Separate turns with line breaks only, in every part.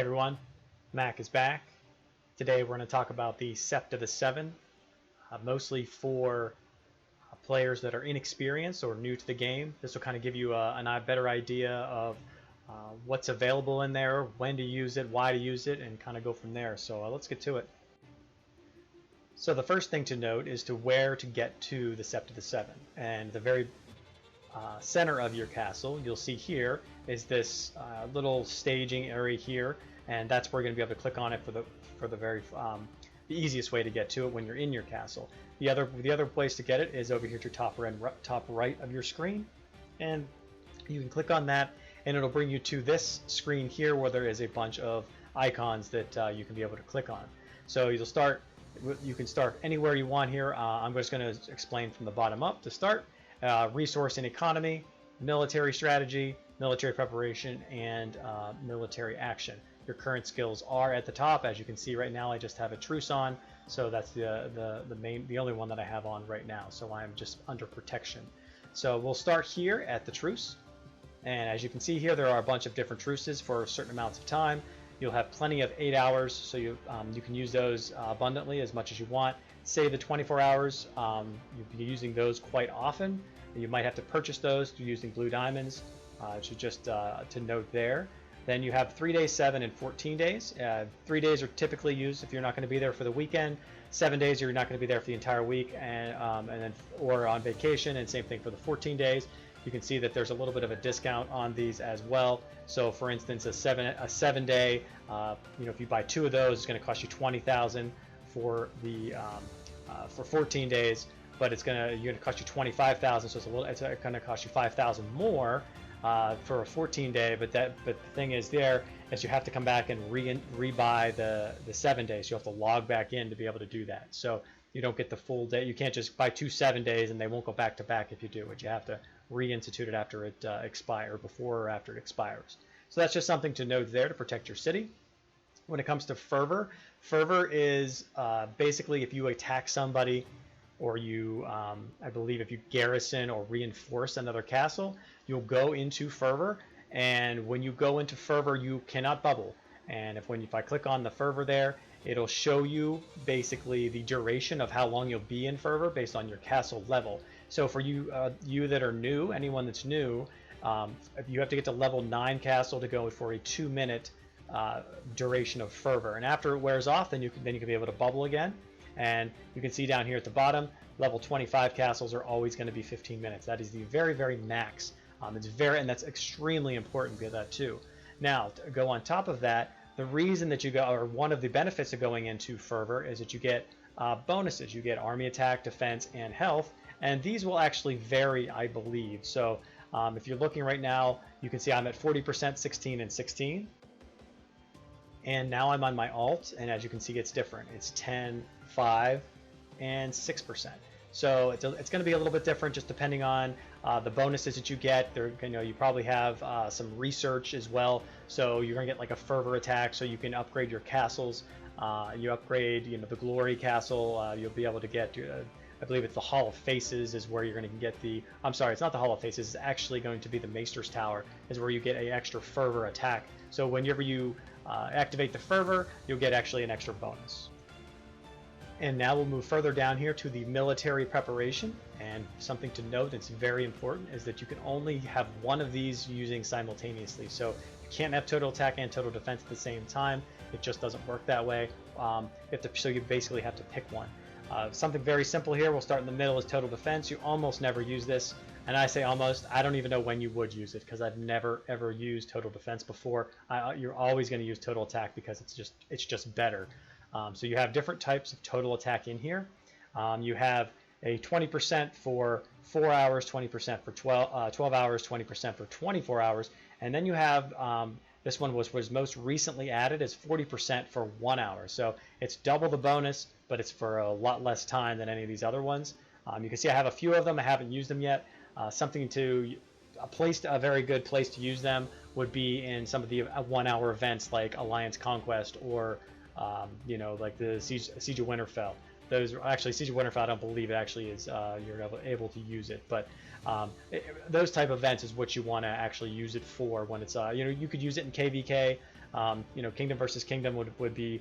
everyone, Mac is back. Today we're going to talk about the Sept of the Seven, mostly for players that are inexperienced or new to the game. This will kind of give you a better idea of what's available in there, when to use it, why to use it, and kind of go from there. So let's get to it. So the first thing to note is to where to get to the Sept of the Seven. And the very center of your castle, you'll see here, is this little staging area here, and that's where you're going to be able to click on it for the easiest way to get to it when you're in your castle. The other place to get it is over here to top right of your screen, and you can click on that, and it'll bring you to this screen here where there is a bunch of icons that you can be able to click on. So you can start anywhere you want here. I'm just going to explain from the bottom up to start. Resource and economy, military strategy, military preparation, and military action. Your current skills are at the top. As you can see right now, I just have a truce on, so that's the only one that I have on right now. So I'm just under protection. So we'll start here at the truce, and as you can see here, there are a bunch of different truces for certain amounts of time. You'll have plenty of 8 hours, so you can use those abundantly as much as you want. Say the 24 hours, you'll be using those quite often. You might have to purchase those through using blue diamonds, just to note there. Then you have 3 days, 7, and 14 days. 3 days are typically used if you're not going to be there for the weekend. 7 days you're not going to be there for the entire week, or on vacation, and same thing for the 14 days. You can see that there's a little bit of a discount on these as well. So for instance, a 7 day, if you buy 2 of those, it's going to cost you 20,000 for 14 days, but you're going to cost you 25,000, so it's going to cost you 5,000 more for a 14 day. But the thing is you have to come back and rebuy the 7 days. You have to log back in to be able to do that. So you don't get the full day. You can't just buy 2 7 days and they won't go back to back if you do it. You have to reinstitute it after it expires, before or after it expires. So that's just something to note there to protect your city. When it comes to fervor, fervor is basically if you attack somebody, or I believe if you garrison or reinforce another castle, you'll go into fervor. And when you go into fervor, you cannot bubble. And if I click on the fervor there, it'll show you basically the duration of how long you'll be in fervor based on your castle level. So for you that are new, anyone that's new, you have to get to level 9 castle to go for a 2-minute duration of fervor. And after it wears off, then you can be able to bubble again. And you can see down here at the bottom, level 25 castles are always going to be 15 minutes. That is the very, very max. And that's extremely important for that too. Now, to go on top of that, the reason that one of the benefits of going into fervor is that you get bonuses. You get army attack, defense, and health, and these will actually vary, I believe. So if you're looking right now, you can see I'm at 40%, 16, and 16. And now I'm on my alt, and as you can see, it's different. It's 10, 5, and 6%. So it's going to be a little bit different just depending on the bonuses that you get. You probably have some research as well. So you're going to get like a fervor attack, so you can upgrade your castles. You upgrade, the glory castle. You'll be able to get. I believe it's the Hall of Faces is where you're going to get I'm sorry, it's not the Hall of Faces. It's actually going to be the Maester's Tower is where you get an extra fervor attack. So whenever you activate the fervor, you'll get actually an extra bonus. And now we'll move further down here to the military preparation. And something to note that's very important is that you can only have one of these using simultaneously. So you can't have total attack and total defense at the same time. It just doesn't work that way. So you basically have to pick one. Something very simple here, we'll start in the middle, is total defense. You almost never use this, and I say almost, I don't even know when you would use it because I've never ever used total defense before. You're always going to use total attack because it's just better. So you have different types of total attack in here. You have a 20% for 4 hours, 20% for 12 hours, 20% for 24 hours, and then you have this one was most recently added as 40% for 1 hour. So it's double the bonus, but it's for a lot less time than any of these other ones. You can see I have a few of them. I haven't used them yet. A very good place to use them would be in some of the 1 hour events like Alliance Conquest or like the Siege of Winterfell. Those are actually Siege of Winterfell. I don't believe it actually is you're able to use it, but those type of events is what you want to actually use it for when it's you could use it in KVK. Kingdom versus Kingdom would be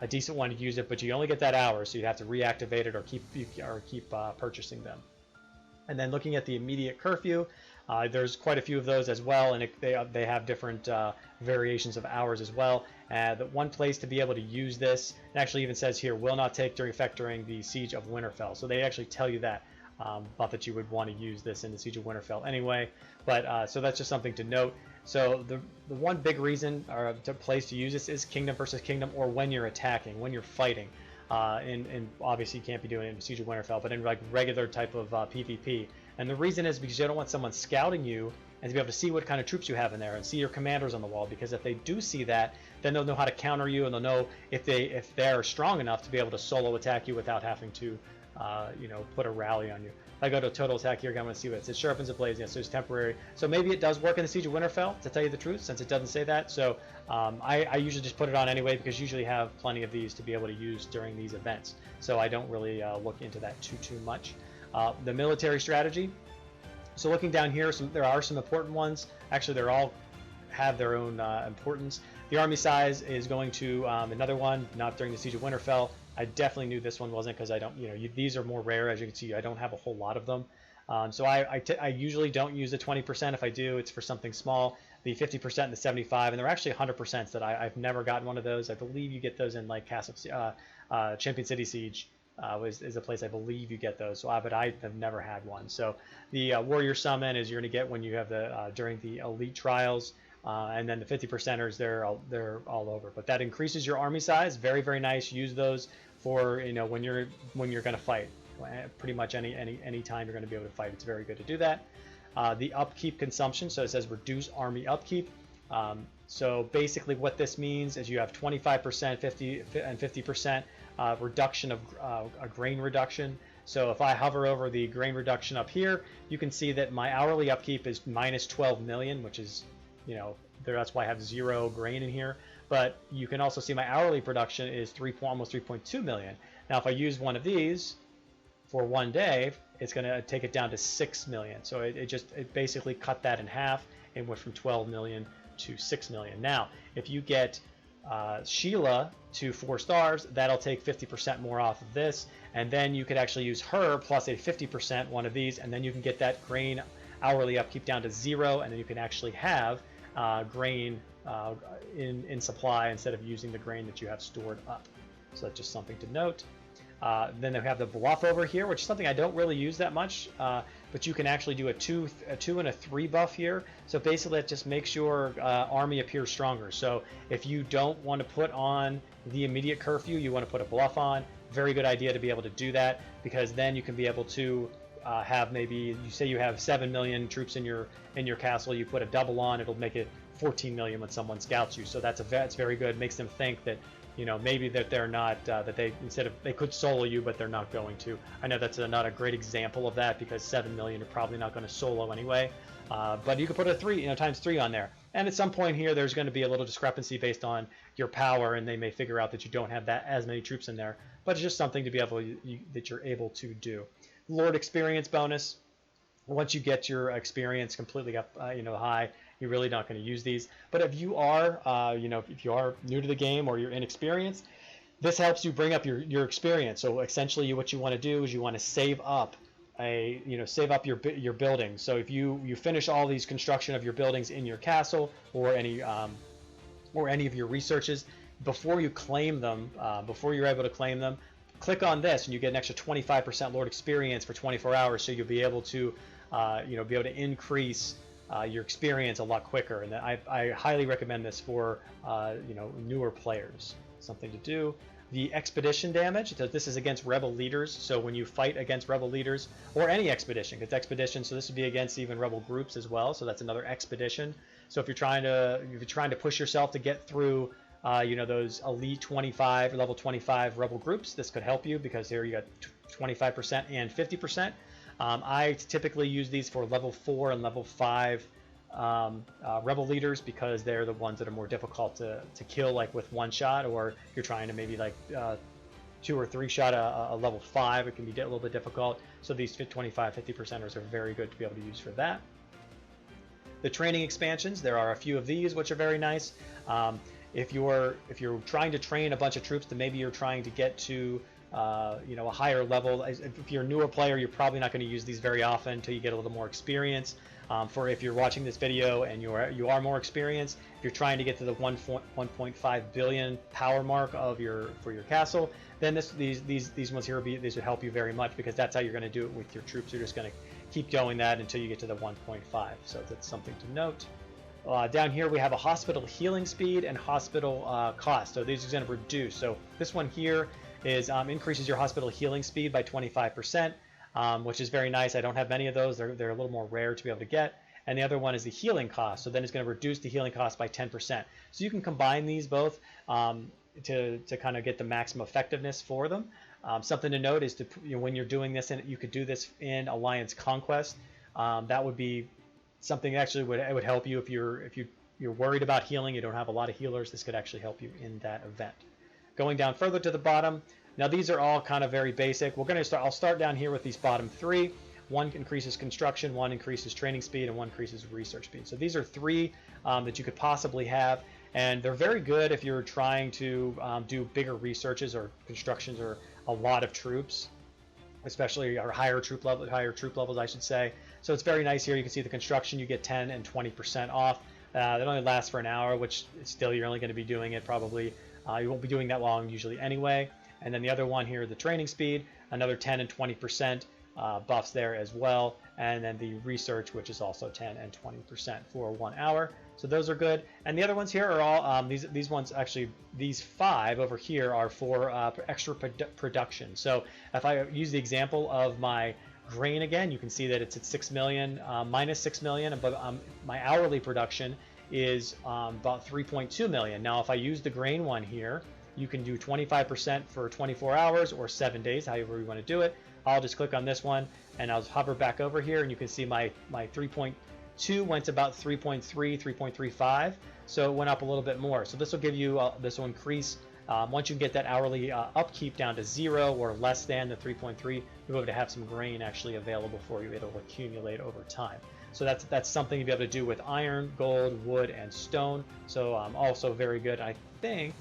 a decent one to use it, but you only get that hour, so you have to reactivate it or keep purchasing them. And then looking at the immediate curfew, there's quite a few of those as well, and they have different variations of hours as well. The one place to be able to use this, it actually even says here, will not take during the Siege of Winterfell. So they actually tell you that, but that you would want to use this in the Siege of Winterfell anyway. But so that's just something to note. So the one big reason or place to use this is Kingdom versus Kingdom, or when you're attacking, when you're fighting. And obviously you can't be doing it in Siege of Winterfell, but in like regular type of PvP. And the reason is because you don't want someone scouting you and to be able to see what kind of troops you have in there and see your commanders on the wall, because if they do see that, then they'll know how to counter you, and they'll know if they're strong enough to be able to solo attack you without having to put a rally on you. If I go to total attack here, I'm going to see what it says. Sharpens ablaze, yes, so it's temporary. So maybe it does work in the Siege of Winterfell, to tell you the truth, since it doesn't say that. So I usually just put it on anyway, because you usually have plenty of these to be able to use during these events. So I don't really look into that too much. The military strategy. So looking down here, there are some important ones. Actually, they're all have their own importance. The army size is going to another one, not during the Siege of Winterfell. I definitely knew this one wasn't, because I don't, these are more rare. As you can see, I don't have a whole lot of them. So I usually don't use the 20%. If I do, it's for something small. The 50% and the 75, and they're actually 100% that I've never gotten one of those. I believe you get those in like Champion City Siege. Is a place I believe you get those. So, but I have never had one. So the warrior summon is you're going to get when you have the during the elite trials, and then the 50%ers they're all over. But that increases your army size. Very, very nice. Use those for when you're going to fight. Pretty much any time you're going to be able to fight. It's very good to do that. The upkeep consumption. So it says reduce army upkeep. So basically what this means is you have 25%, 50, and 50% reduction of a grain reduction. So if I hover over the grain reduction up here, you can see that my hourly upkeep is minus 12 million, which is, that's why I have 0 grain in here. But you can also see my hourly production is almost 3.2 million. Now if I use one of these for one day, it's going to take it down to 6 million. So it basically cut that in half and went from 12 million to 6 million. Now, if you get Sheila to 4 stars, that'll take 50% more off of this, and then you could actually use her plus a 50% one of these, and then you can get that grain hourly upkeep down to 0, and then you can actually have grain in supply instead of using the grain that you have stored up. So that's just something to note. Then they have the bluff over here, which is something I don't really use that much, but you can actually do a 2 and a 3 buff here. So basically it just makes your army appear stronger. So if you don't want to put on the immediate curfew, you want to put a bluff on, very good idea to be able to do that, because then you can be able to have, maybe you say you have 7 million troops in your castle, you put a double on, it'll make it 14 million when someone scouts you. So that's very good. Makes them think that maybe that they're not, that they could solo you, but they're not going to. I know that's not a great example of that, because 7 million are probably not going to solo anyway. But you could put a 3, times 3 on there. And at some point here, there's going to be a little discrepancy based on your power, and they may figure out that you don't have as many troops in there. But it's just something to be able that you're able to do. Lord experience bonus. Once you get your experience completely up, high, you're really not going to use these. But if you are, if you are new to the game or you're inexperienced, this helps you bring up your experience. So essentially, what you want to do is you want to save up your buildings. So if you finish all these construction of your buildings in your castle or any of your researches, before you claim them, before you're able to claim them, click on this and you get an extra 25% Lord experience for 24 hours. So you'll be able to, increase your experience a lot quicker. And I highly recommend this for, newer players. Something to do. The expedition damage, this is against rebel leaders. So when you fight against rebel leaders, or any expedition, it's expedition, so this would be against even rebel groups as well. So that's another expedition. So if you're trying to push yourself to get through, those elite 25, level 25 rebel groups, this could help you, because here you got 25% and 50%. I typically use these for level 4 and level 5 rebel leaders, because they're the ones that are more difficult to kill, like with one shot, or you're trying to maybe like 2 or 3 shot a level 5, it can be a little bit difficult. So these 25, 50%ers are very good to be able to use for that. The training expansions, there are a few of these which are very nice. If you're trying to train a bunch of troops, then maybe you're trying to get to a higher level. If you're a newer player, you're probably not going to use these very often until you get a little more experience. For if you're watching this video and you are more experienced, if you're trying to get to the 1.5 billion power mark for your castle, then these ones here these would help you very much, because that's how you're going to do it with your troops. You're just going to keep going that until you get to the 1.5. So that's something to note. Down here we have a hospital healing speed and hospital cost. So these are going to reduce. So this one here is increases your hospital healing speed by 25%, which is very nice. I don't have many of those. They're a little more rare to be able to get. And the other one is the healing cost. So then it's going to reduce the healing cost by 10%. So you can combine these both to kind of get the maximum effectiveness for them. Something to note is when you're doing this, and you could do this in Alliance Conquest. That would be something actually would help you if you're worried about healing. You don't have a lot of healers. This could actually help you in that event. Going down further to the bottom, now these are all kind of very basic. I'll start down here with these bottom three. One increases construction, one increases training speed, and one increases research speed. So these are three that you could possibly have, and they're very good if you're trying to do bigger researches or constructions or a lot of troops, especially our higher troop levels, I should say. So it's very nice here. You can see the construction, you get 10 and 20% off. That only lasts for an hour, which still you're only going to be doing it probably. You won't be doing that long usually anyway. And then the other one here, the training speed, another 10 and 20% buffs there as well. And then the research, which is also 10 and 20% for 1 hour. So those are good. And the other ones here are all, these ones actually, these 5 over here are for extra production. So if I use the example of my grain again, you can see that it's at 6 million, minus 6 million, but my hourly production is about 3.2 million. Now if I use the grain one here, you can do 25% for 24 hours or 7 days, however you want to do it. I'll just click on this one and I'll hover back over here, and you can see my 3.2 went to about 3.3, 3.35, so it went up a little bit more. So this will give you this will increase once you get that hourly upkeep down to 0 or less than the 3.3, you'll be able to have some grain actually available for you. It'll accumulate over time. So that's something you'll be able to do with iron, gold, wood, and stone. So also very good. I think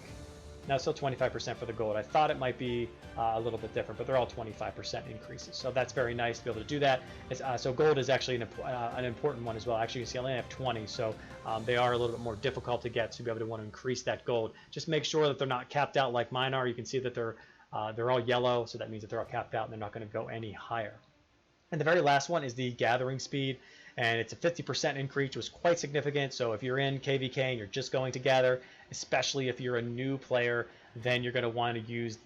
now still 25% for the gold. I thought it might be a little bit different, but they're all 25% increases. So that's very nice to be able to do that. So gold is actually an important one as well. Actually, you see I only have 20, so they are a little bit more difficult to get. So you'll be able to want to increase that gold. Just make sure that they're not capped out like mine are. You can see that they're all yellow, so that means that they're all capped out and they're not going to go any higher. And the very last one is the gathering speed, and it's a 50% increase, which was quite significant. So if you're in KVK and you're just going to gather, especially if you're a new player, then you're going to want to use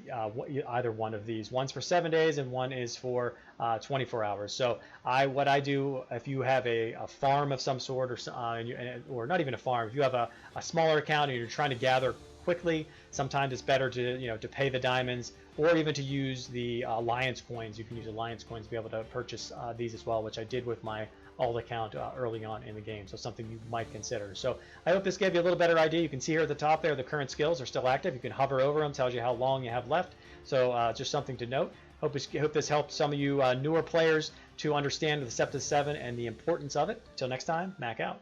either one of these. One's for 7 days and one is for 24 hours. So what I do, if you have a farm of some sort, or not even a farm, if you have a smaller account and you're trying to gather quickly, sometimes it's better to pay the diamonds, or even to use the alliance coins. You can use alliance coins to be able to purchase these as well, which I did with my alt account early on in the game. So something you might consider. So I hope this gave you a little better idea. You can see here at the top there the current skills are still active. You can hover over them, tells you how long you have left. So just something to note. Hope this helped some of you newer players to understand the Sept 7 and the importance of it. Until next time, Mac out.